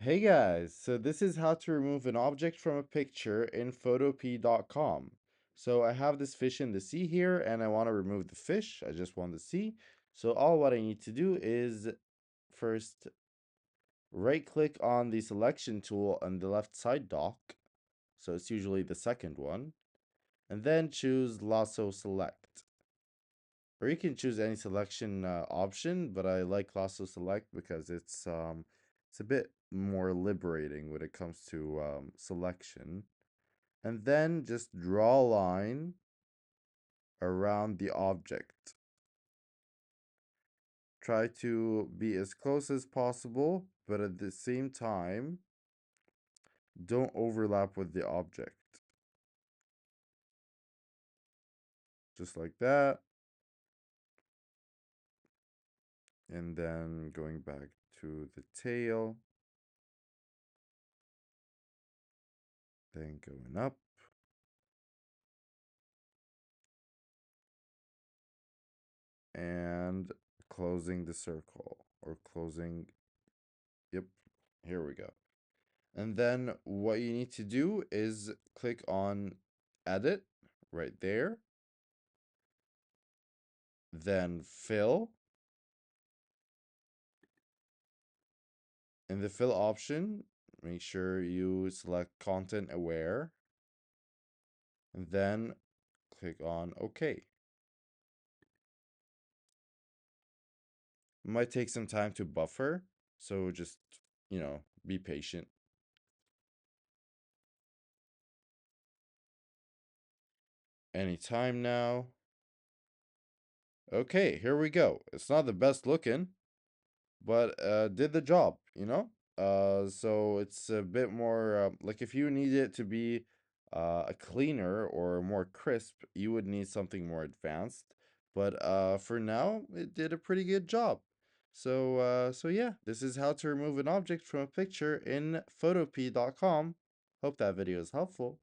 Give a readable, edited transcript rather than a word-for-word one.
Hey guys, so this is how to remove an object from a picture in PhotoPea.com. So I have this fish in the sea here and I want to remove the fish. I just want the sea. So all what I need to do is first right click on the selection tool on the left side dock. So it's usually the second one. And then choose lasso select. Or you can choose any selection option, but I like lasso select because it's a bit more liberating when it comes to selection. And then just draw a line around the object. Try to be as close as possible, but at the same time, don't overlap with the object. Just like that. And then going back to the tail, then going up. And closing the circle or closing. Yep, here we go. And then what you need to do is click on edit right there, then fill. In the fill option, make sure you select content aware and then click on OK. It might take some time to buffer, so just, be patient. Anytime now. Okay, here we go. It's not the best looking, but did the job, so it's a bit more like if you need it to be a cleaner or more crisp, you would need something more advanced. But for now, it did a pretty good job. So yeah, this is how to remove an object from a picture in photopea.com. Hope that video is helpful.